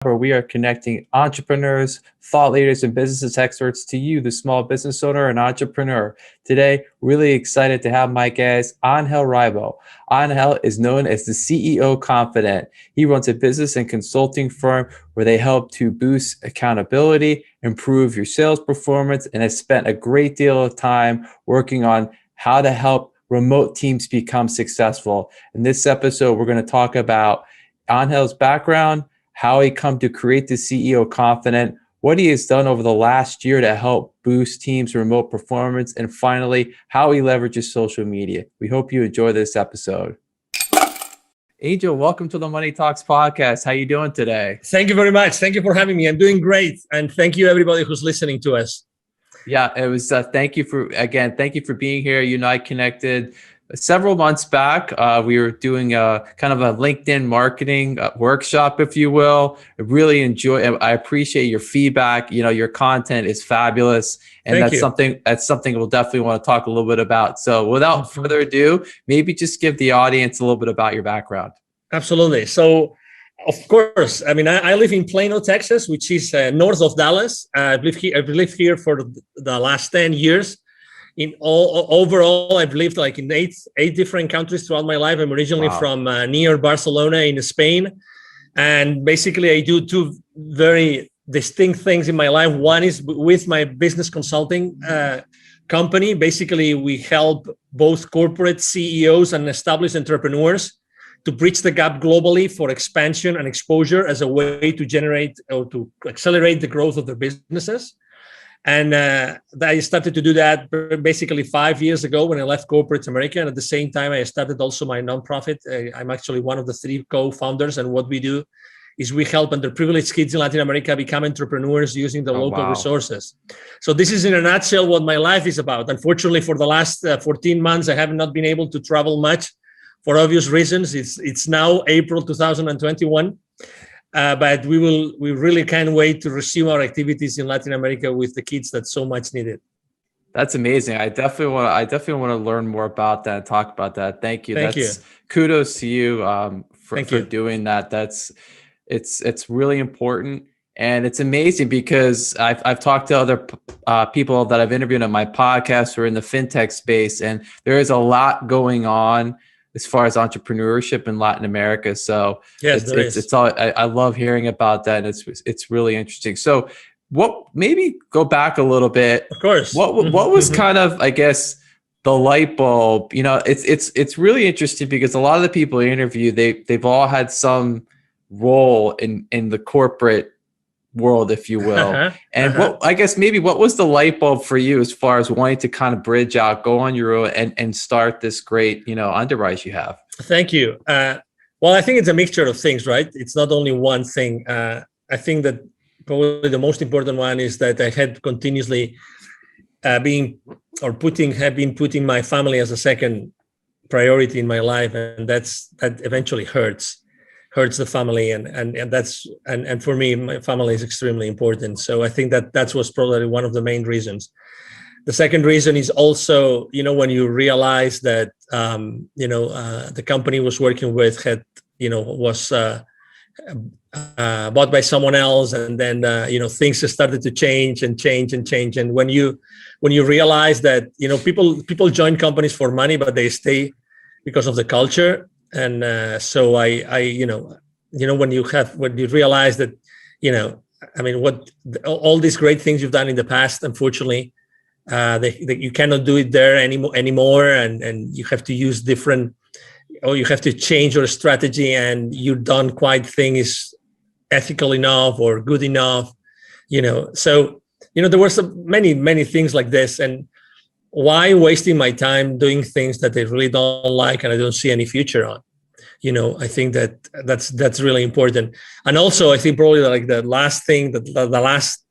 where we are connecting entrepreneurs, thought leaders, and business experts to you, the small business owner and entrepreneur. Today, really excited to have my guest, Angel Ribo. Angel is known as the CEO Confidant. He runs a business and consulting firm where they help to boost accountability, improve your sales performance, and has spent a great deal of time working on how to help remote teams become successful. In this episode, we're going to talk about Angel's background, how he come to create the CEO Confidant, what he has done over the last year to help boost teams' remote performance, and finally, how he leverages social media. We hope you enjoy this episode. Angel, welcome to the Money Talks podcast. How you doing today? Thank you very much. Thank you for having me. I'm doing great. And thank you everybody who's listening to us. Yeah, it was, thank you for being here. You and I connected several months back. We were doing a kind of a LinkedIn marketing workshop, if you will. I appreciate your feedback. You know, your content is fabulous. And that's something we'll definitely want to talk a little bit about. So without further ado, maybe just give the audience a little bit about your background. Absolutely. So, of course, I mean, I live in Plano, Texas, which is north of Dallas. I've lived here for the last 10 years. Overall, I've lived like in eight different countries throughout my life. I'm originally from near Barcelona in Spain. And basically, I do two very distinct things in my life. One is with my business consulting company. Basically, we help both corporate CEOs and established entrepreneurs to bridge the gap globally for expansion and exposure as a way to generate or to accelerate the growth of their businesses. And I started to do that basically 5 years ago when I left corporate America. And at the same time, I started also my nonprofit. I'm actually one of the 3 co-founders. And what we do is we help underprivileged kids in Latin America become entrepreneurs using the local resources. So this is in a nutshell what my life is about. Unfortunately, for the last 14 months, I have not been able to travel much for obvious reasons. It's now April 2021. But we really can't wait to resume our activities in Latin America with the kids that so much needed. That's amazing. I definitely want to learn more about that and talk about that. Thank you. Thank you. Kudos to you for doing that. It's really important. And it's amazing because I've talked to other people that I've interviewed on my podcast who are in the fintech space, and there is a lot going on as far as entrepreneurship in Latin America. So yes, I love hearing about that. And it's really interesting. So maybe go back a little bit. Of course. What was kind of, I guess, the light bulb? You know, it's really interesting because a lot of the people I interview, they've all had some role in the corporate world, if you will. And what was the light bulb for you as far as wanting to kind of bridge out, go on your own and start this great, underwrite you have? Thank you. Well, I think it's a mixture of things, right? It's not only one thing. I think that probably the most important one is that I had continuously been putting my family as a second priority in my life. And that eventually hurts the family, and for me, my family is extremely important. So I think that was probably one of the main reasons. The second reason is also, when you realize that the company was working with was bought by someone else, and then things started to change. And when you realize that people join companies for money, but they stay because of the culture. And so when you realize that, all these great things you've done in the past, unfortunately, you cannot do it there anymore. And you have to use you have to change your strategy, and you don't quite think is ethical enough or good enough, So, there were many things like this. And why wasting my time doing things that I really don't like and I don't see any future on? I think that's really important. And also, I think probably like the last thing, the last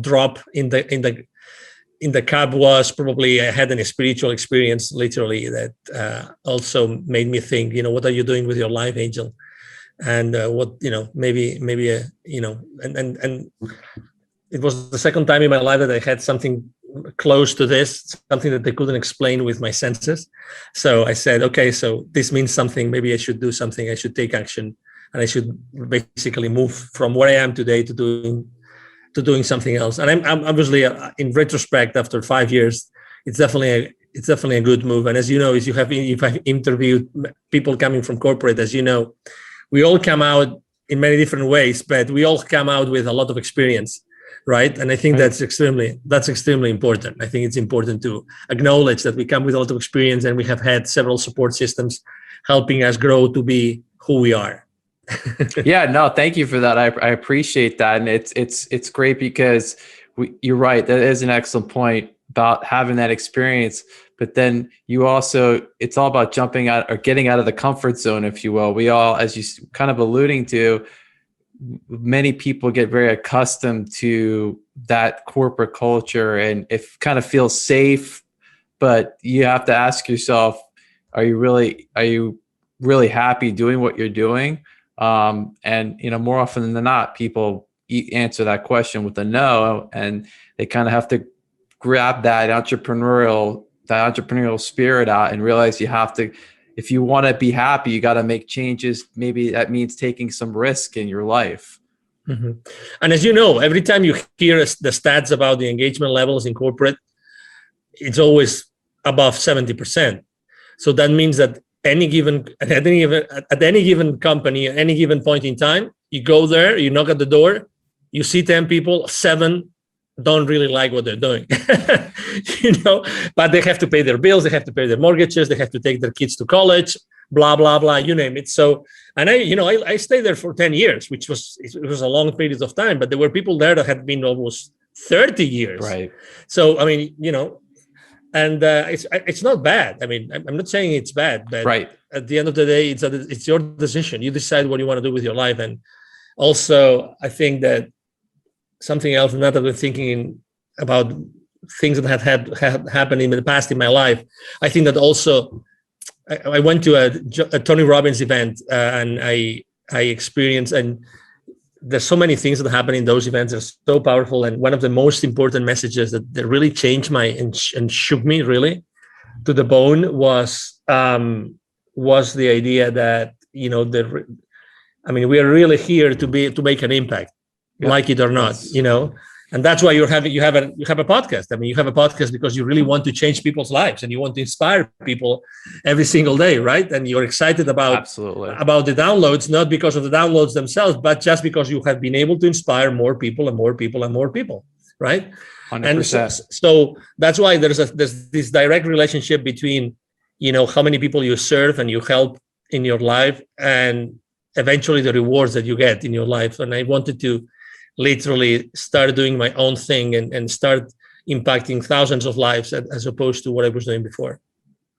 drop in the cup was probably I had a spiritual experience, literally, that also made me think, what are you doing with your life, Angel? And maybe and it was the second time in my life that I had something close to this, something that they couldn't explain with my senses. So I said, okay, so this means something. Maybe I should do something. I should take action. and I should basically move from where I am today to doing something else. And I'm obviously, in retrospect, after 5 years, it's definitely a good move. And as you know, if I've interviewed people coming from corporate, as you know, we all come out in many different ways, but we all come out with a lot of experience, right? And I think that's extremely important. I think it's important to acknowledge that we come with a lot of experience, and we have had several support systems helping us grow to be who we are. Yeah, no, thank you for that. I appreciate that, and it's great because you're right. That is an excellent point about having that experience. But then you also, it's all about jumping out or getting out of the comfort zone, if you will. We all, as you kind of alluding to, many people get very accustomed to that corporate culture, and it kind of feels safe. But you have to ask yourself, are you really happy doing what you're doing? And more often than not, people answer that question with a no, and they kind of have to grab that entrepreneurial spirit out and realize you have to, if you want to be happy, you got to make changes. Maybe that means taking some risk in your life. Mm-hmm. And as you know, every time you hear the stats about the engagement levels in corporate, it's always above 70%. So that means that at any given company, at any given point in time, you go there, you knock at the door, you see 10 people, 7 don't really like what they're doing, but they have to pay their bills, they have to pay their mortgages, they have to take their kids to college, blah, blah, blah, you name it. So, and I stayed there for 10 years, it was a long period of time, but there were people there that had been almost 30 years. Right. So, I mean, and it's not bad. I mean, I'm not saying it's bad, but right. At the end of the day, it's your decision. You decide what you want to do with your life. And also, I think that something else, now that we're thinking about things that had happened in the past in my life, I think that also I went to a Tony Robbins event, and I experienced, and there's so many things that happen in those events that are so powerful. And one of the most important messages that really changed and shook me really to the bone was the idea that, we are really here to make an impact, like it or not, and that's why you have a podcast. I mean, you have a podcast because you really want to change people's lives, and you want to inspire people every single day, right? And you're excited about the downloads, not because of the downloads themselves, but just because you have been able to inspire more people and more people and more people, right? 100%. And so that's why there's this direct relationship between, how many people you serve and you help in your life, and eventually the rewards that you get in your life. And I wanted to literally start doing my own thing and start impacting thousands of lives as opposed to what I was doing before.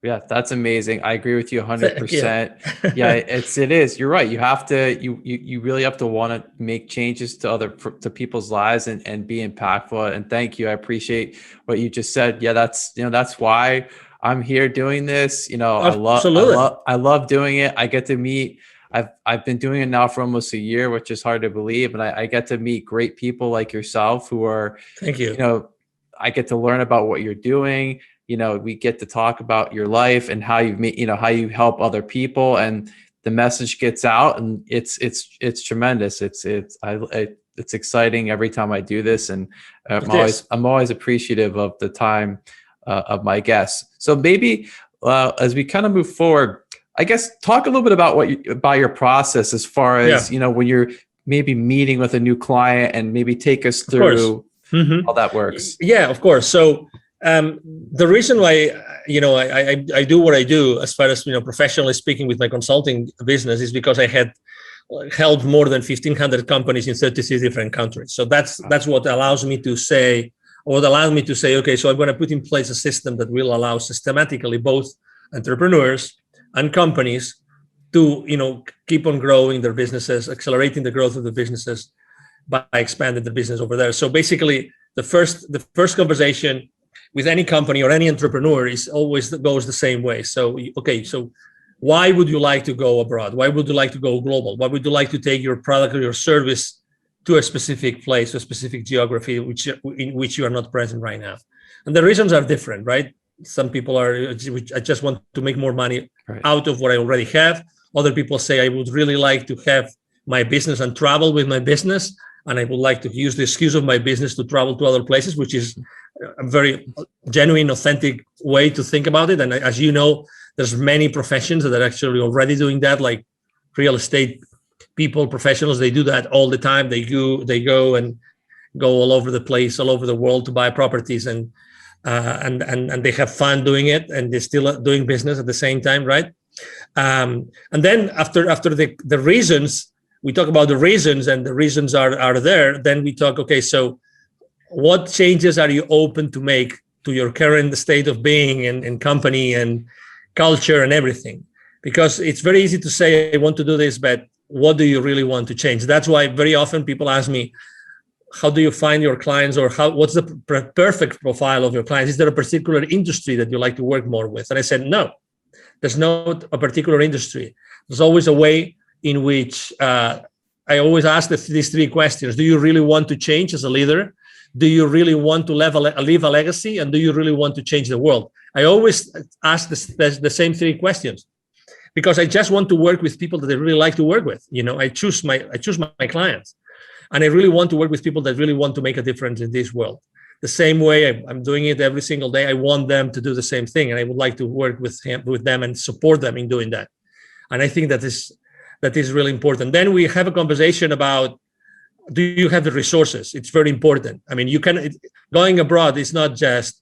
Yeah, that's amazing. I agree with you 100%. Yeah, it is. You're right. You have to, you really have to want to make changes to people's lives and be impactful. And thank you. I appreciate what you just said. Yeah, that's why I'm here doing this. I love doing it. I get to meet, I've been doing it now for almost a year, which is hard to believe. And I get to meet great people like yourself who are, thank you. I get to learn about what you're doing. We get to talk about your life and how you meet, how you help other people, and the message gets out, and it's tremendous. It's exciting every time I do this. And I'm always appreciative of the time of my guests. So maybe as we kind of move forward, I guess talk a little bit about your process as far as, when you're maybe meeting with a new client, and maybe take us through how that works. Yeah, of course. So the reason why, I do what I do as far as, professionally speaking with my consulting business is because I had helped more than 1,500 companies in 36 different countries. So that's what allows me to say, okay, so I'm going to put in place a system that will allow systematically both entrepreneurs and companies to, keep on growing their businesses, accelerating the growth of the businesses by expanding the business over there. So basically, the first conversation with any company or any entrepreneur goes the same way. So, okay, so why would you like to go abroad? Why would you like to go global? Why would you like to take your product or your service to a specific place, a specific geography in which you are not present right now? And the reasons are different, right? Some people I just want to make more money out of what I already have. Other people say, I would really like to have my business and travel with my business. And I would like to use the excuse of my business to travel to other places, which is a very genuine, authentic way to think about it. And as you know, there's many professions that are actually already doing that, like real estate people, professionals. They do that all the time. They go and go all over the place, all over the world to buy properties, and they have fun doing it, and they're still doing business at the same time, right? And then after the reasons, we talk about the reasons, and the reasons are there. Then we talk, okay, so what changes are you open to make to your current state of being and company and culture and everything? Because it's very easy to say, I want to do this, but what do you really want to change? That's why very often people ask me, how do you find your clients, or what's the perfect profile of your clients? Is there a particular industry that you like to work more with? And I said, no, there's not a particular industry. There's always a way in which I always ask these three questions. Do you really want to change as a leader? Do you really want to leave a legacy? And do you really want to change the world? I always ask the same three questions, because I just want to work with people that I really like to work with. I choose my clients, and I really want to work with people that really want to make a difference in this world. The same way I'm doing it every single day. I want them to do the same thing, and I would like to work with them and support them in doing that. And I think that is really important. Then we have a conversation about, do you have the resources? It's very important. I mean, going abroad is not just,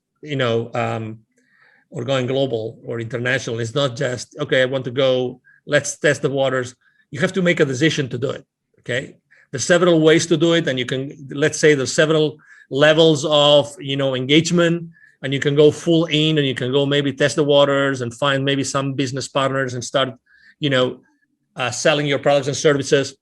or going global or international. It's not just, okay, I want to go, let's test the waters. You have to make a decision to do it, okay? There's several ways to do it. And you can, let's say there's several levels of, engagement, and you can go full in, and you can go maybe test the waters and find maybe some business partners and start, selling your products and services.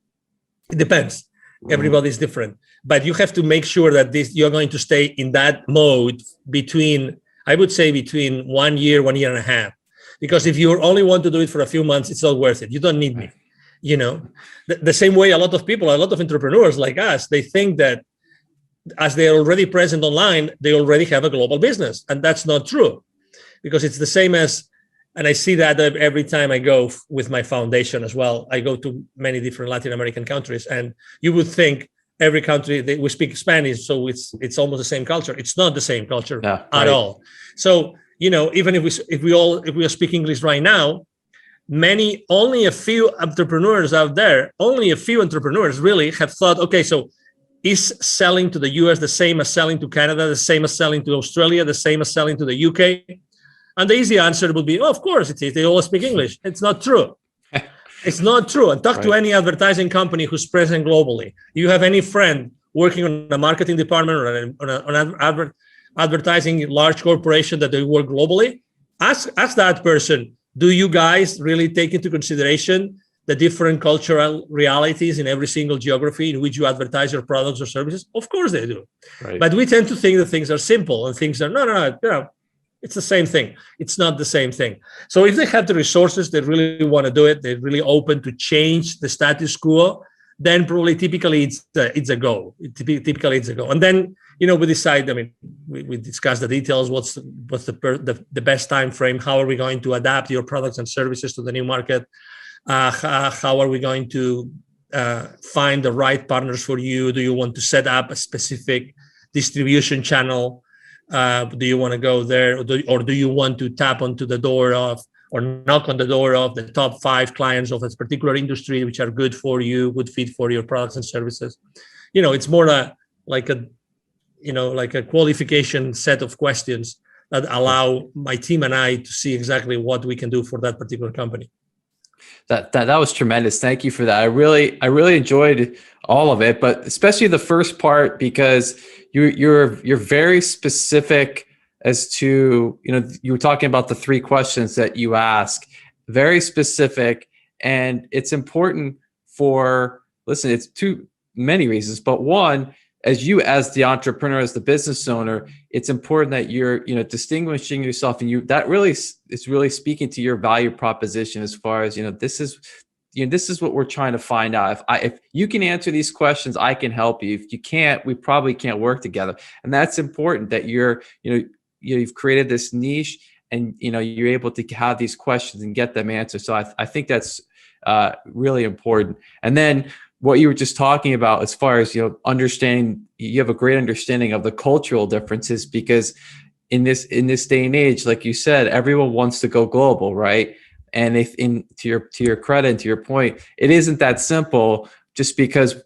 It depends. Everybody's different, but you have to make sure that you're going to stay in that mode between 1 year, 1.5 years. Because if you only want to do it for a few months, it's not worth it. You don't need me. The same way a lot of entrepreneurs like us, they think that as they're already present online, they already have a global business. And that's not true, because it's the same as, and I see that every time I go with my foundation as well. I go to many different Latin American countries, and you would think every country we speak Spanish, so it's almost the same culture. It's not the same culture at all. So even if we speak English right now, only a few entrepreneurs out there, really have thought, okay, so is selling to the US the same as selling to Canada, the same as selling to Australia, the same as selling to the UK? And the easy answer would be, of course it is. They all speak English. It's not true. It's not true. And talk to any advertising company who's present globally. You have any friend working on a marketing department or on an advertising large corporation that they work globally? Ask that person, do you guys really take into consideration the different cultural realities in every single geography in which you advertise your products or services? Of course they do. Right. But we tend to think that things are simple, and things are, no, it's the same thing. It's not the same thing. So if they have the resources, they really want to do it, they're really open to change the status quo, then probably typically it's a go. Typically it's a go. And then, we decide, we discuss the details, what's the best time frame, how are we going to adapt your products and services to the new market, how are we going to find the right partners for you? Do you want to set up a specific distribution channel? Do you want to go there, or do you want to tap onto the door of, or knock on the door of the top 5 clients of a particular industry, which are good for you, good fit for your products and services? It's more like a qualification set of questions that allow my team and I to see exactly what we can do for that particular company. That was tremendous. Thank you for that. I really enjoyed all of it, but especially the first part, because you're very specific as to, you were talking about the 3 questions that you ask, very specific. And it's important it's 2 many reasons, but one, as the entrepreneur, as the business owner, it's important that you're, distinguishing yourself, and that really is really speaking to your value proposition as far as, this is what we're trying to find out. If you can answer these questions, I can help you. If you can't, we probably can't work together. And that's important, that you've created this niche, and you're able to have these questions and get them answered. So I think that's really important. And then what you were just talking about, as far as, understanding, you have a great understanding of the cultural differences, because in this day and age, like you said, everyone wants to go global, right? And if to your credit and to your point, it isn't that simple, just because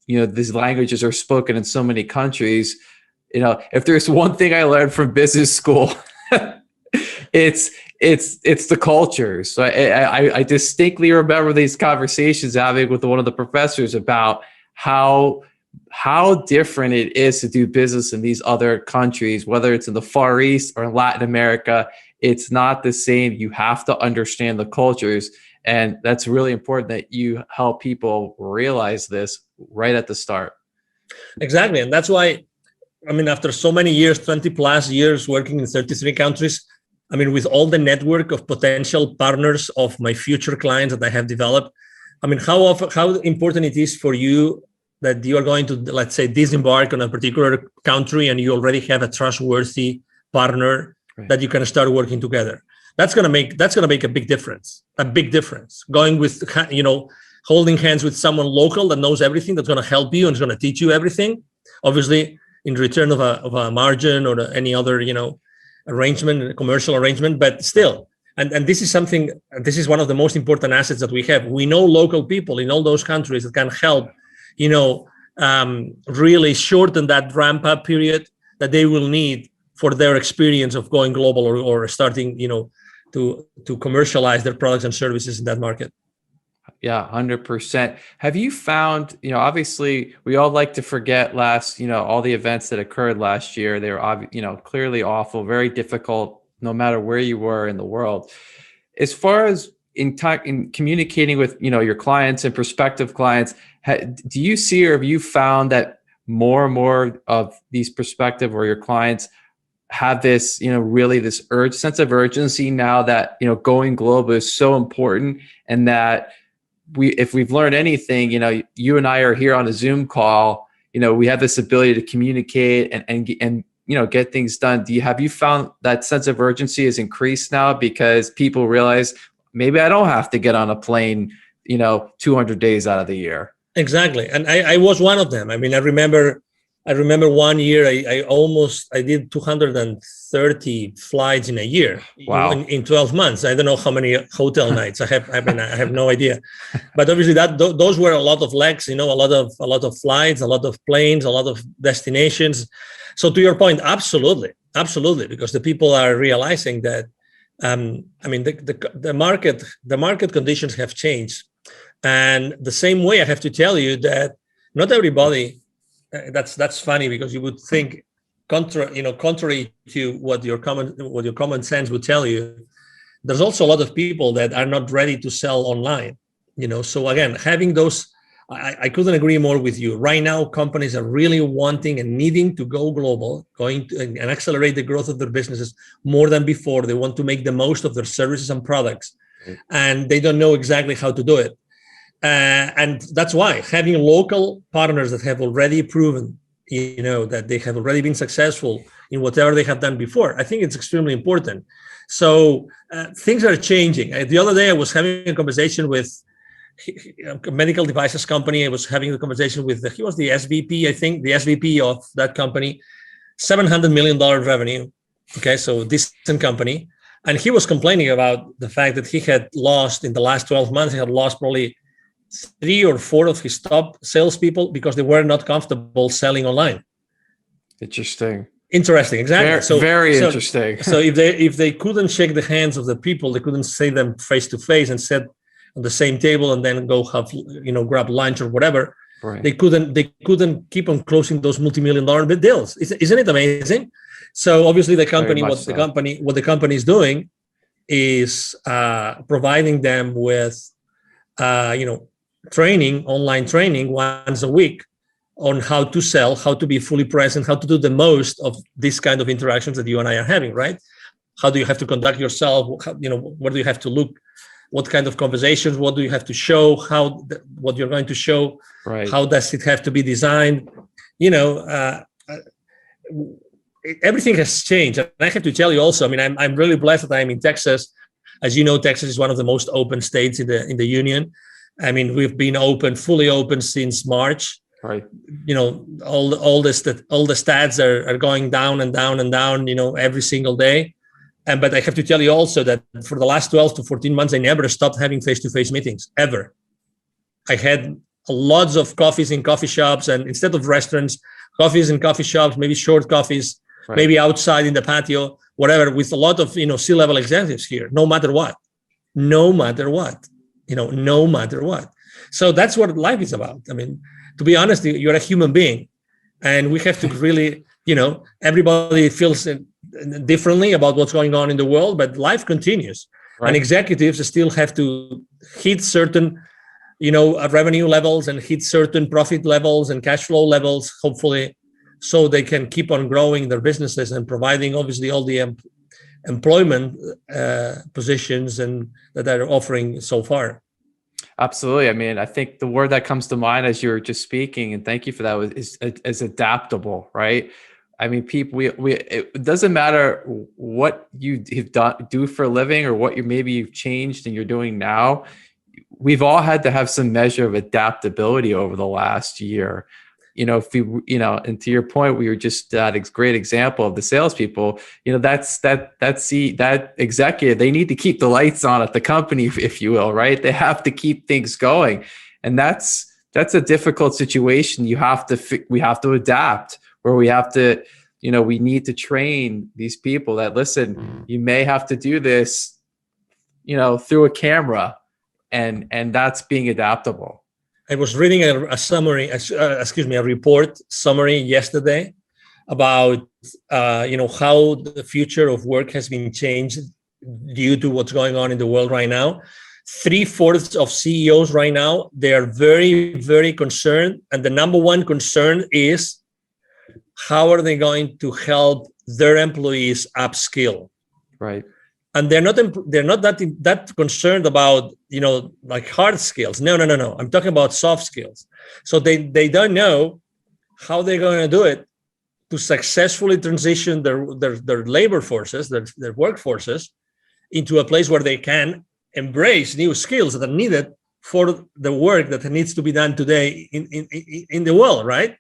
these languages are spoken in so many countries. If there's one thing I learned from business school, it's the cultures. So I distinctly remember these conversations having with one of the professors about how different it is to do business in these other countries, whether it's in the Far East or in Latin America. It's not the same. You have to understand the cultures. And that's really important that you help people realize this right at the start. Exactly. And that's why, after so many years, 20 plus years working in 33 countries, with all the network of potential partners of my future clients that I have developed, how important it is for you that you are going to, let's say, disembark on a particular country and you already have a trustworthy partner, right, that you can start working together. That's gonna make a big difference. Going with, holding hands with someone local that knows everything, that's gonna help you and is gonna teach you everything, obviously in return of a margin or any other, arrangement, commercial arrangement, but still. And this is one of the most important assets that we have. We know local people in all those countries that can help, really shorten that ramp up period that they will need for their experience of going global or starting, to commercialize their products and services in that market. Yeah, 100%. Have you found, obviously we all like to forget all the events that occurred last year. They were, clearly awful, very difficult, no matter where you were in the world. As far as in communicating with, your clients and prospective clients, do you see, or have you found that more and more of these prospective or your clients have this, really this sense of urgency now that, going global is so important, and that if we've learned anything, you and I are here on a Zoom call, we have this ability to communicate and get things done. Have you found that sense of urgency has increased now because people realize maybe I don't have to get on a plane, 200 days out of the year? Exactly. And I was one of them. I remember 1 year, I did 230 flights in a year. Wow. In 12 months. I don't know how many hotel nights I have no idea, but obviously those were a lot of legs, a lot of flights, a lot of planes, a lot of destinations. So to your point, absolutely, because the people are realizing that, the market conditions have changed. And the same way I have to tell you that not everybody, that's funny, because you would think contrary to what your common sense would tell you, there's also a lot of people that are not ready to sell online. So again, having those, I couldn't agree more with you. Right now, companies are really wanting and needing to go global, and accelerate the growth of their businesses more than before. They want to make the most of their services and products, and they don't know exactly how to do it. And that's why having local partners that have already proven, that they have already been successful in whatever they have done before, I think it's extremely important. So things are changing. The other day, I was having a conversation with a medical devices company. I was having a conversation with he was the SVP, I think, the SVP of that company, $700 million revenue. Okay, so decent company. And he was complaining about the fact that he had lost, in the last 12 months, he had lost probably 3 or 4 of his top salespeople because they were not comfortable selling online. Interesting, exactly. Very interesting. So if they couldn't shake the hands of the people, they couldn't see them face to face and sit on the same table and then go have, grab lunch or whatever. Right. They couldn't keep on closing those multi-million-dollar deals. Isn't it amazing? So obviously the company is doing is providing them with online training once a week on how to sell, how to be fully present, how to do the most of this kind of interactions that you and I are having, right? How do you have to conduct yourself? Where do you have to look? What kind of conversations? What do you have to show? What you're going to show? Right. How does it have to be designed? Everything has changed. And I have to tell you also, I'm really blessed that I'm in Texas. As you know, Texas is one of the most open states in the union. I mean, we've been fully open since March. Right. All the stats are going down and down and down, every single day. But I have to tell you also that for the last 12 to 14 months, I never stopped having face-to-face meetings, ever. I had lots of coffees in coffee shops, and instead of restaurants, coffees in coffee shops, maybe short coffees, right, maybe outside in the patio, whatever, with a lot of, C-level executives here, no matter what. So that's what life is about. I mean, to be honest, you're a human being, and we have to really, everybody feels differently about what's going on in the world, but life continues. Right. And executives still have to hit certain, revenue levels and hit certain profit levels and cash flow levels, hopefully, so they can keep on growing their businesses and providing, obviously, all the employment positions and that they're offering so far. Absolutely. I mean, I think the word that comes to mind as you were just speaking, and thank you for that, is adaptable, right? I mean, people, it doesn't matter what you do for a living or what maybe you've changed and you're doing now. We've all had to have some measure of adaptability over the last year. If you, and to your point, we were just that great example of the salespeople. That executive, they need to keep the lights on at the company, if you will, right? They have to keep things going, and that's a difficult situation. We have to adapt, where we have to, we need to train these people that, listen, you may have to do this, through a camera, and that's being adaptable. I was reading a report summary yesterday about, how the future of work has been changed due to what's going on in the world right now. 3/4 of CEOs right now, they are very, very concerned. And the number one concern is, how are they going to help their employees upskill? Right. And they're not that concerned about, like hard skills. No. I'm talking about soft skills. So they don't know how they're going to do it to successfully transition their labor forces, their workforces, into a place where they can embrace new skills that are needed for the work that needs to be done today in the world, right?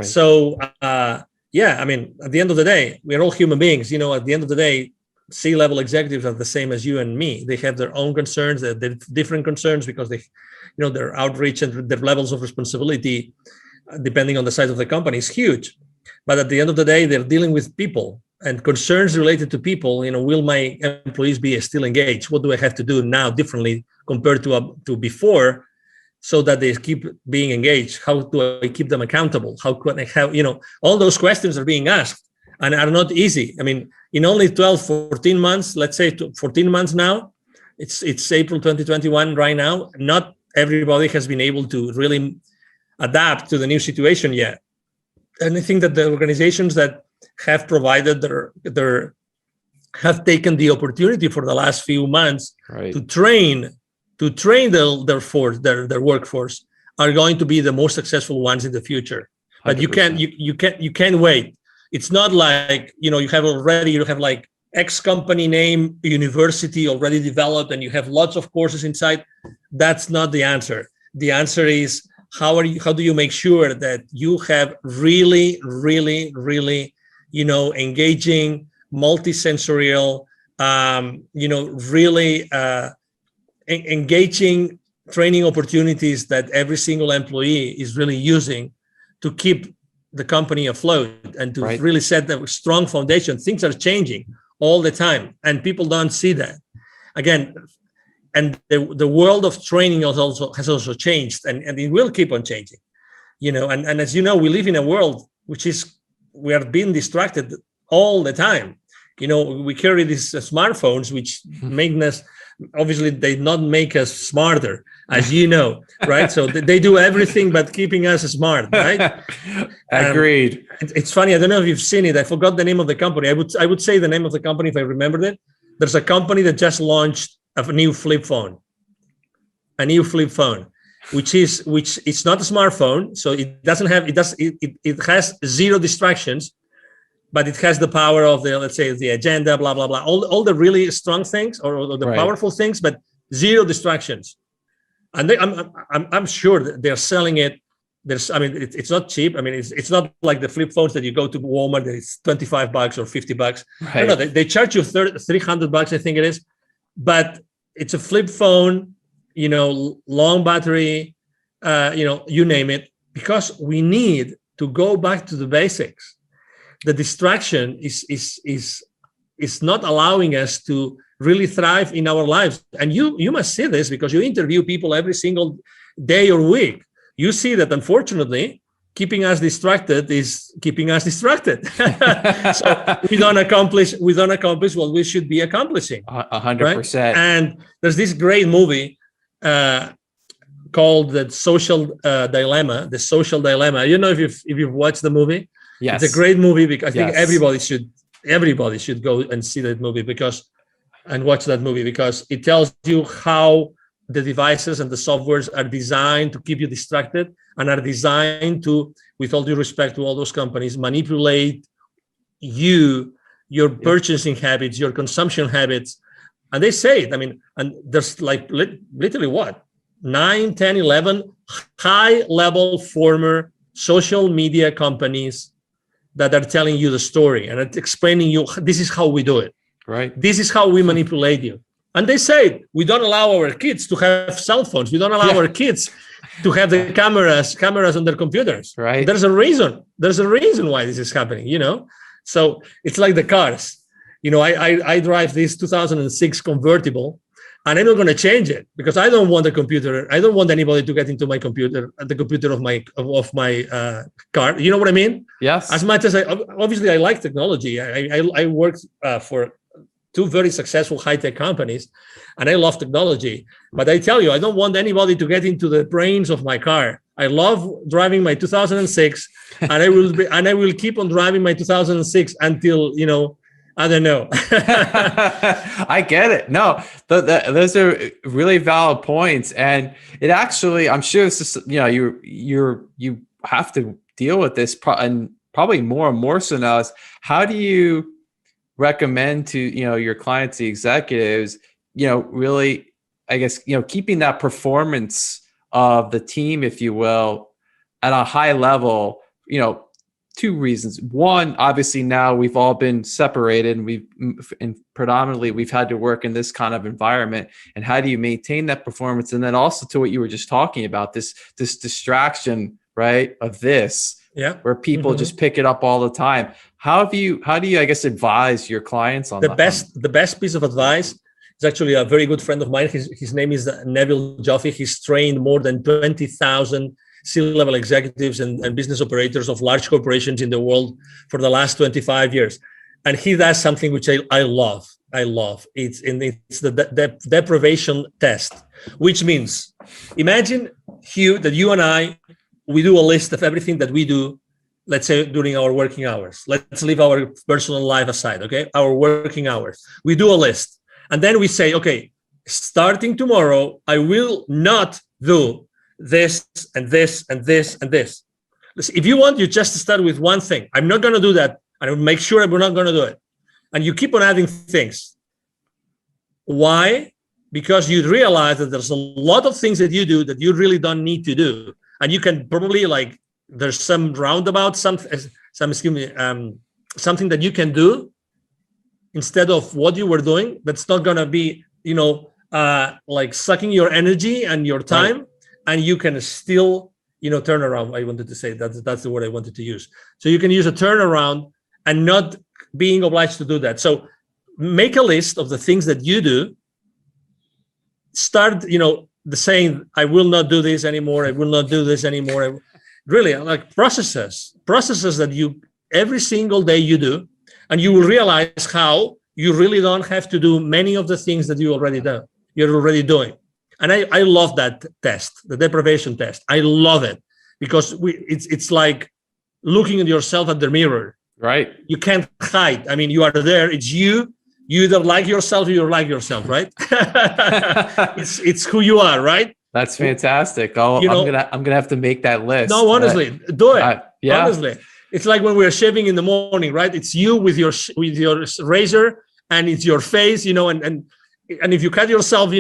So, I mean, at the end of the day, we're all human beings. At the end of the day, C-level executives are the same as you and me. They have their own concerns. They're different concerns because their outreach and their levels of responsibility, depending on the size of the company, is huge. But at the end of the day, they're dealing with people and concerns related to people. Will my employees be still engaged? What do I have to do now differently compared to before, so that they keep being engaged? How do I keep them accountable? How can I have, all those questions are being asked and are not easy. I mean, in only 12, 14 months, let's say 14 months now, it's April 2021 right now, not everybody has been able to really adapt to the new situation yet. And I think that the organizations that have provided have taken the opportunity for the last few months, right, to train their workforce, are going to be the most successful ones in the future. But 100%. you can't wait. It's not like, you have like X company name, university already developed, and you have lots of courses inside. That's not the answer. The answer is, how do you make sure that you have really, really, really, engaging, multisensorial, really engaging training opportunities that every single employee is really using to keep the company afloat and to really set a strong foundation. Things are changing all the time, and people don't see that. Again, and the world of training has also changed, and it will keep on changing. And as you know, we live in a world we are being distracted all the time. We carry these smartphones, which make us, obviously, they not make us smarter, as you know, right? So they do everything but keeping us smart, right? Agreed. It's funny. I don't know if you've seen it. I forgot the name of the company. I would say the name of the company if I remembered it. There's a company that just launched a new flip phone, which it's not a smartphone, so it has zero distractions. but it has the power of the, let's say, the agenda, blah, blah, blah, all the really strong things or the powerful things, but zero distractions. And I'm sure that they're selling it. It's not cheap. I mean, it's not like the flip phones that you go to Walmart that it's $25 or $50. Right. No, they charge you $300, I think it is, but it's a flip phone, long battery, you name it, because we need to go back to the basics. The distraction is not allowing us to really thrive in our lives. And you must see this because you interview people every single day or week. You see that, unfortunately, keeping us distracted is keeping us distracted. So we don't accomplish what we should be accomplishing. 100%. Right? And there's this great movie called The Social Dilemma. The Social Dilemma. I don't know if you've watched the movie. Yes. It's a great movie because I think everybody should go and see that movie and watch that movie because it tells you how the devices and the softwares are designed to keep you distracted and are designed to, with all due respect to all those companies, manipulate your purchasing habits, your consumption habits. And they say it, and there's like literally 9, 10, 11 high-level former social media companies that are telling you the story and explaining you, this is how we do it. Right. This is how we manipulate you. And they say, we don't allow our kids to have cell phones. We don't allow our kids to have the cameras on their computers. Right. There's a reason. There's a reason why this is happening, So it's like the cars. I drive this 2006 convertible, and I'm not going to change it because I don't want a computer. I don't want anybody to get into my computer, the computer of my car. You know what I mean? Yes. As much as I like technology. I worked for 2 very successful high-tech companies, and I love technology. But I tell you, I don't want anybody to get into the brains of my car. I love driving my 2006, and I will keep on driving my 2006 until I don't know. I get it. No, those are really valid points, and it actually, I'm sure this is, you have to deal with this, and probably more and more so now. Is how do you recommend to your clients, the executives, really, I guess, keeping that performance of the team, if you will, at a high level? 2 reasons. One, obviously now we've all been separated and predominantly we've had to work in this kind of environment. And how do you maintain that performance? And then also to what you were just talking about, this distraction, right, of this, where people just pick it up all the time. How do you, I guess, advise your clients on the best piece of advice is actually a very good friend of mine. His name is Neville Joffe. He's trained more than 20,000 C-level executives and business operators of large corporations in the world for the last 25 years. And he does something which I love. It's the deprivation test, which means, imagine, Hugh, that you and I, we do a list of everything that we do, let's say during our working hours. Let's leave our personal life aside, okay? Our working hours. We do a list. And then we say, okay, starting tomorrow, I will not do this and this and this and this. Listen, if you want, you just start with one thing. I'm not going to do that. And I will make sure we're not going to do it. And you keep on adding things. Why? Because you realize that there's a lot of things that you do that you really don't need to do. And you can probably, there's some roundabout, something that you can do instead of what you were doing. That's not going to be, sucking your energy and your time. Right. And you can still, turn around. I wanted to say that's the word I wanted to use. So you can use a turnaround and not being obliged to do that. So make a list of the things that you do. Start, the saying, I will not do this anymore. I will not do this anymore. Really, like processes that you every single day you do, and you will realize how you really don't have to do many of the things that you're already doing. And I love that test, the deprivation test. I love it because it's like looking at yourself at the mirror. Right. You can't hide. I mean, you are there. It's you. You either like yourself or you like yourself, right? it's who you are, right? That's fantastic. I'm gonna have to make that list. No, honestly, do it. Yeah. Honestly, It's like when we're shaving in the morning, right? It's you with your razor, and it's your face, and if you cut yourself,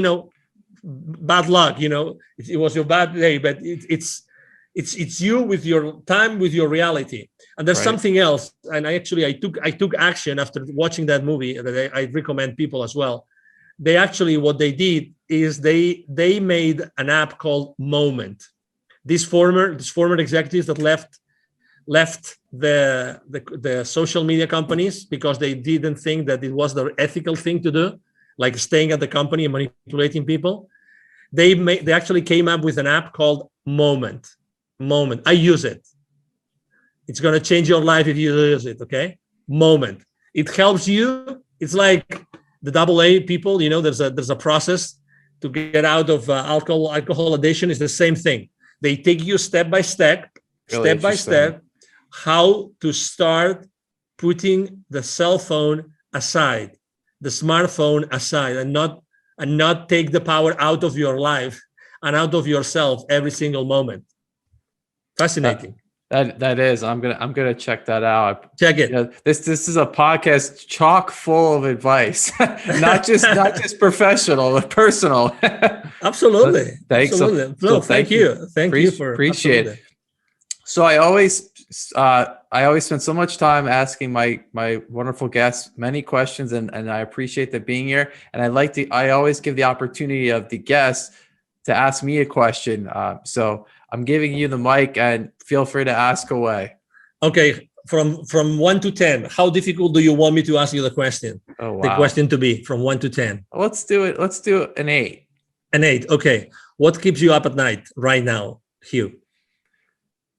bad luck, it was your bad day, but it's you with your time, with your reality. And there's something else. And I took action after watching that movie that I recommend people as well. They actually, what they did is they made an app called Moment. These former executives that left the social media companies because they didn't think that it was the ethical thing to do, like staying at the company and manipulating people. They actually came up with an app called Moment. I use it. It's going to change your life if you use it. Okay. Moment. It helps you. It's like the AA people, there's a process to get out of alcohol addiction. Is the same thing. They take you step by step, how to start putting the cell phone aside, the smartphone aside, and not take the power out of your life and out of yourself every single moment. Fascinating. That is. I'm gonna check that out. Check it. This is a podcast chock full of advice, not just professional, but personal. Absolutely. Thanks. Absolutely. Thank you. Thank you for appreciate it. So I always spend so much time asking my wonderful guests many questions, and I appreciate them being here. And I always give the opportunity of the guests to ask me a question. So I'm giving you the mic, and feel free to ask away. Okay, from 1 to 10, how difficult do you want me to ask you the question? Oh, wow. The question to be from 1 to 10. Let's do it. Let's do an 8. An 8. Okay. What keeps you up at night right now, Hugh?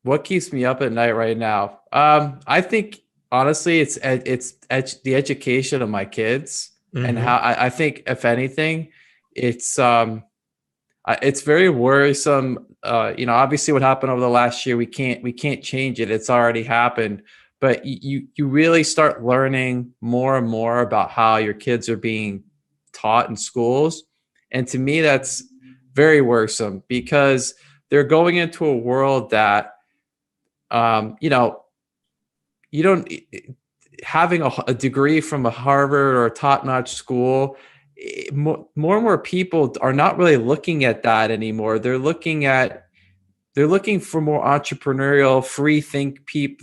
What keeps me up at night right now? I think honestly, it's the education of my kids, and how I think, if anything, it's very worrisome. Obviously what happened over the last year, we can't change it. It's already happened, but you really start learning more and more about how your kids are being taught in schools. And to me, that's very worrisome, because they're going into a world that, you don't, having a degree from a Harvard or a top-notch school, more and more people are not really looking at that anymore. They're looking for more entrepreneurial,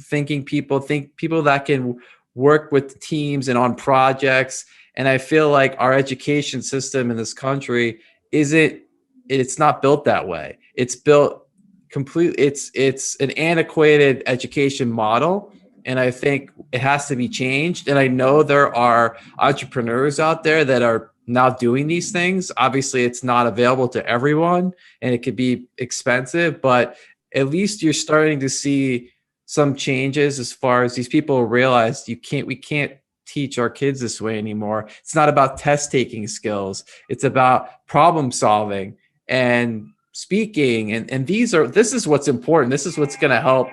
thinking people that can work with teams and on projects. And I feel like our education system in this country it's not built that way. It's built completely, it's an antiquated education model. And I think it has to be changed. And I know there are entrepreneurs out there that are now doing these things. Obviously, it's not available to everyone, and it could be expensive, but at least you're starting to see some changes as far as these people realize we can't teach our kids this way anymore. It's not about test taking skills. It's about problem solving and speaking. And this is what's important. This is what's going to help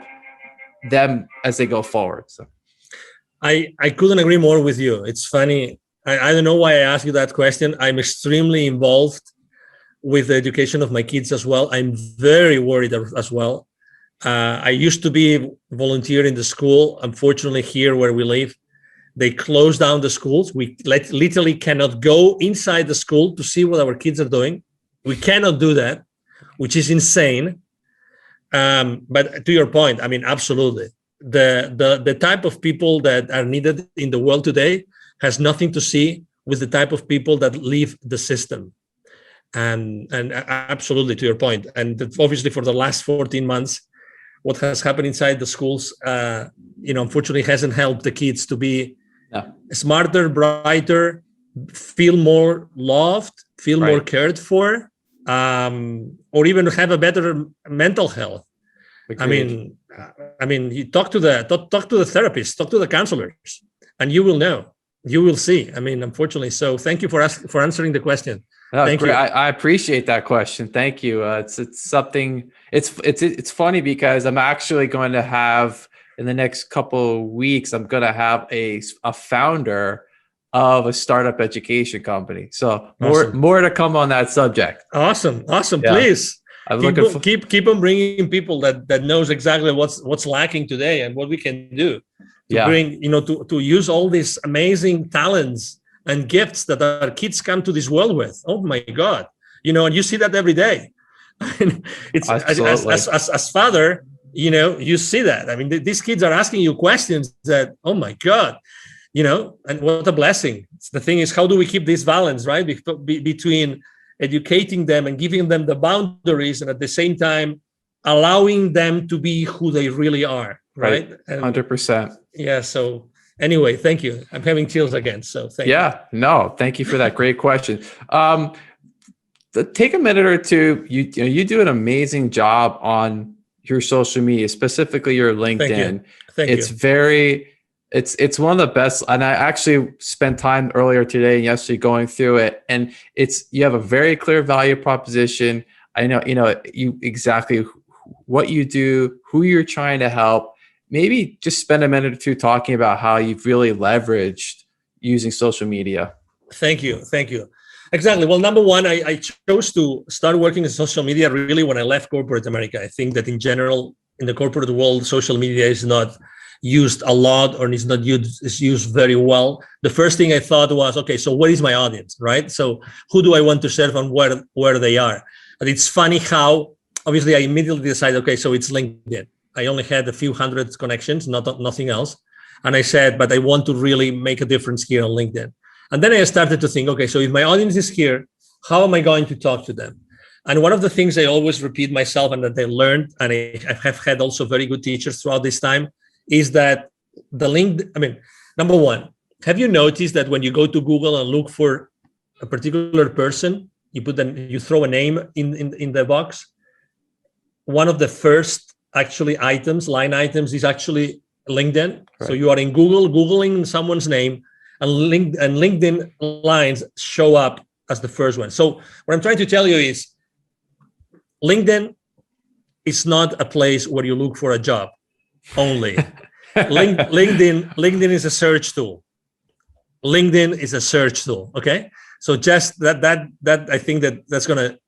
them as they go forward. So I couldn't agree more with you. It's funny. I don't know why I asked you that question. I'm extremely involved with the education of my kids as well. I'm very worried as well. I used to be volunteer in the school. Unfortunately, here where we live, they closed down the schools. We literally cannot go inside the school to see what our kids are doing. We cannot do that, which is insane. But to your point, I mean, absolutely. The type of people that are needed in the world today has nothing to see with the type of people that leave the system. And absolutely, to your point. And obviously for the last 14 months, what has happened inside the schools, unfortunately hasn't helped the kids to be smarter, brighter, feel more loved, feel more cared for, or even have a better mental health. Agreed. I mean, you talk to the therapist, talk to the counselors, and you will know. You will see. I mean, unfortunately. So thank you for answering the question. Thank you. I appreciate that question. Thank you. It's something. It's funny because I'm actually going to have in the next couple of weeks. I'm going to have a founder of a startup education company. So more to come on that subject. Awesome. Yeah. Please. I'm looking for. Keep on bringing people that knows exactly what's lacking today and what we can do to bring, to use all these amazing talents and gifts that our kids come to this world with. Oh my God, and you see that every day. It's as father, you see that. I mean, these kids are asking you questions that, oh my God, and what a blessing. The thing is, how do we keep this balance, right? Between educating them and giving them the boundaries, and at the same time allowing them to be who they really are, right? 100%. Yeah. So anyway, thank you. I'm having chills again. So thank you. No, thank you for that great question. Take a minute or two. You do an amazing job on your social media, specifically your LinkedIn. Thank you. It's one of the best. And I actually spent time earlier today and yesterday going through it. And you have a very clear value proposition. I know, you exactly what you do, who you're trying to help. Maybe just spend a minute or two talking about how you've really leveraged using social media. Thank you. Exactly. Well, number one, I chose to start working in social media really when I left corporate America. I think that in general, in the corporate world, social media is not used a lot, or is used very well. The first thing I thought was, okay, so what is my audience, right? So who do I want to serve and where they are? And it's funny how, obviously, I immediately decided, okay, so it's LinkedIn. I only had a few hundred connections, nothing else. And I said, but I want to really make a difference here on LinkedIn. And then I started to think, okay, so if my audience is here, how am I going to talk to them? And one of the things I always repeat myself and that I learned, and I have had also very good teachers throughout this time, is that number one, have you noticed that when you go to Google and look for a particular person, you throw a name in the box? One of the first line items is actually LinkedIn. Right. So you are in Google, Googling someone's name, and LinkedIn lines show up as the first one. So what I'm trying to tell you is LinkedIn is not a place where you look for a job only. LinkedIn is a search tool. LinkedIn is a search tool. Okay. So just that I think that's going to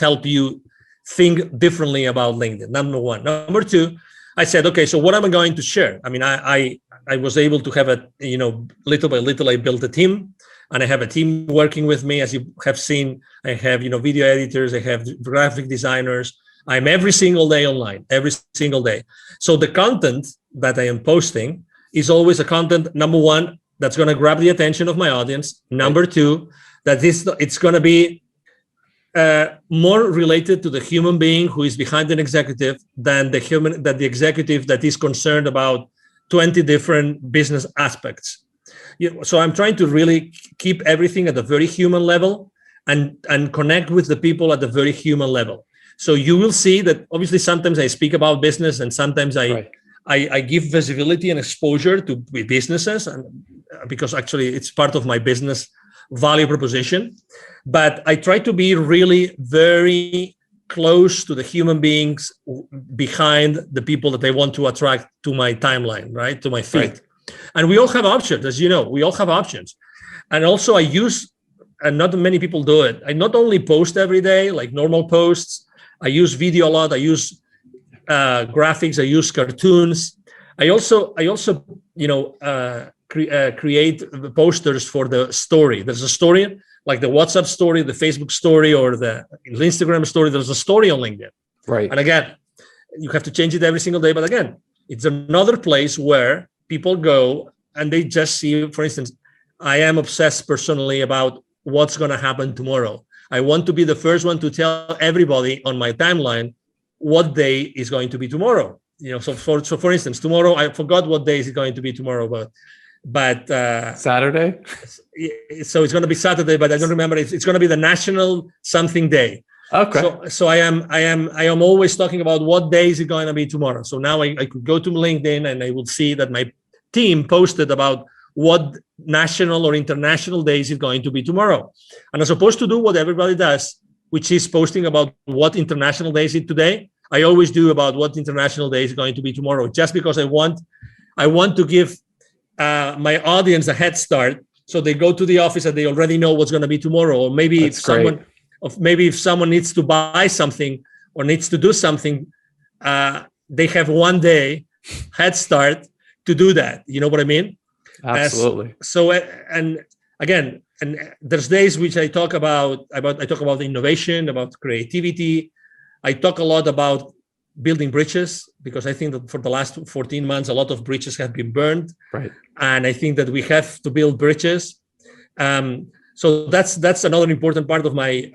help you think differently about LinkedIn. Number one. Number two, I said, okay, so what am I going to share? I mean, I was able to have little by little, I built a team, and I have a team working with me. As you have seen, I have, video editors, I have graphic designers. I'm every single day online, every single day. So the content that I am posting is always a content, number one, that's going to grab the attention of my audience. Number two, that it's going to be more related to the human being who is behind an executive than the executive that is concerned about 20 different business aspects. So I'm trying to really keep everything at a very human level and connect with the people at the very human level. So you will see that obviously sometimes I speak about business and sometimes I give visibility and exposure to businesses, and because actually it's part of my business value proposition. But I try to be really very close to the human beings behind the people that I want to attract to my timeline, right? To my feed. Right. And we all have options, as you know, we all have options. And also I use, and not many people do it, I not only post every day, like normal posts, I use video a lot, I use graphics, I use cartoons. I also create posters for the story. There's a story, like the WhatsApp story, the Facebook story, or the Instagram story. There's a story on LinkedIn. Right. And again, you have to change it every single day. But again, it's another place where people go and they just see, for instance, I am obsessed personally about what's going to happen tomorrow. I want to be the first one to tell everybody on my timeline what day is going to be tomorrow. So for instance, tomorrow, I forgot what day is it going to be tomorrow, but Saturday. So it's going to be Saturday, but I don't remember. It's going to be the National Something Day. Okay. So I am always talking about what day is it going to be tomorrow. So now I could go to LinkedIn and I will see that my team posted about what national or international day is it going to be tomorrow. And as opposed to do what everybody does, which is posting about what international day is it today, I always do about what international day is going to be tomorrow, just because I want to give my audience a head start, so they go to the office and they already know what's going to be tomorrow. Or maybe if someone needs to buy something or needs to do something, they have one day head start to do that. You know what I mean? Absolutely. And again, and there's days which I talk about innovation, about creativity. I talk a lot about building bridges, because I think that for the last 14 months, a lot of bridges have been burned. Right. And I think that we have to build bridges. So that's another important part of my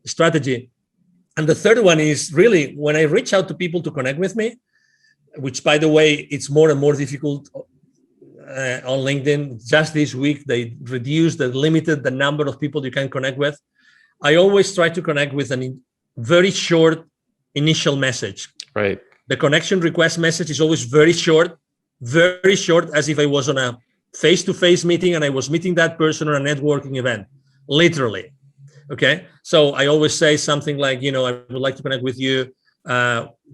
strategy. And the third one is really when I reach out to people to connect with me, which, by the way, it's more and more difficult on LinkedIn. Just this week, they limited the number of people you can connect with. I always try to connect with a very short initial message. Right. The connection request message is always very short, as if I was on a face-to-face meeting and I was meeting that person on a networking event, literally. Okay. So I always say something like, I would like to connect with you.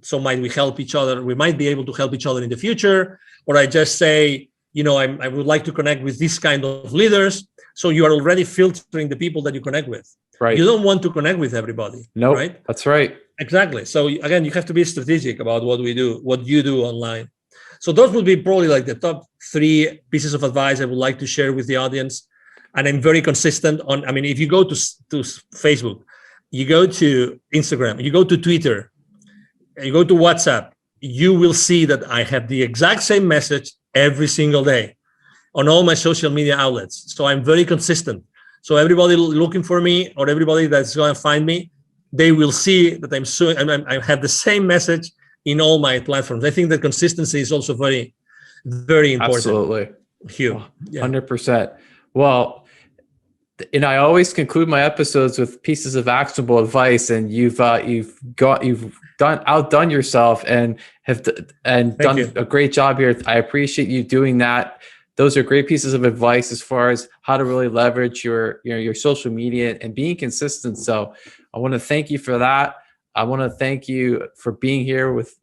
So might we help each other? We might be able to help each other in the future. Or I just say, I would like to connect with this kind of leaders. So you are already filtering the people that you connect with. Right. You don't want to connect with everybody. No, right? That's right. Exactly. So again, you have to be strategic about what you do online. So those would be probably like the top 3 pieces of advice I would like to share with the audience. And I'm very consistent on, if you go to Facebook, you go to Instagram, you go to Twitter, you go to WhatsApp, you will see that I have the exact same message every single day on all my social media outlets. So I'm very consistent. So everybody looking for me, or everybody that's going to find me, they will see that I have the same message in all my platforms. I think that consistency is also very, very important. Absolutely. Huge. Yeah. 100%. Well, and I always conclude my episodes with pieces of actionable advice, and you've outdone yourself and done a great job here. I appreciate you doing that. Those are great pieces of advice as far as how to really leverage your social media and being consistent. So I want to thank you for that. I want to thank you for being here with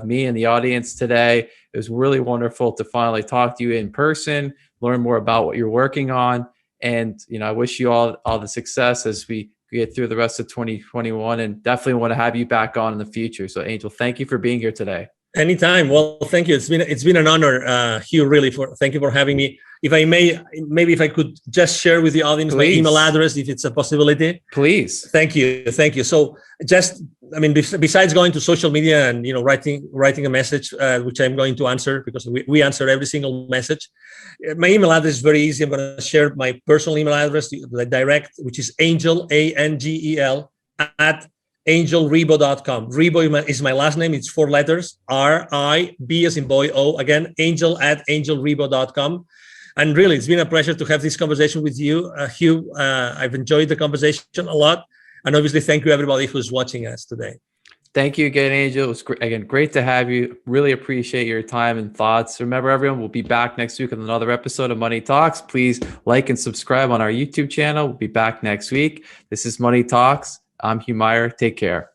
me and the audience today. It was really wonderful to finally talk to you in person, learn more about what you're working on. And, I wish you all the success as we get through the rest of 2021, and definitely want to have you back on in the future. So Angel, thank you for being here today. Anytime. Well, thank you. It's been an honor, Hugh, really, thank you for having me. If I may, maybe if I could just share with the audience my email address, if it's a possibility. Please. Thank you. So just, besides going to social media and, writing a message, which I'm going to answer, because we answer every single message. My email address is very easy. I'm going to share my personal email address, the direct, which is Angel, ANGEL, at angelribo.com. Ribo is my last name. It's 4 letters, R-I-B as in boy, O. Again, Angel at angelribo.com. And really, it's been a pleasure to have this conversation with you, Hugh. I've enjoyed the conversation a lot. And obviously, thank you, everybody who's watching us today. Thank you again, Angel. It was great to have you. Really appreciate your time and thoughts. Remember, everyone, we'll be back next week with another episode of Money Talks. Please like and subscribe on our YouTube channel. We'll be back next week. This is Money Talks. I'm Hugh Meyer. Take care.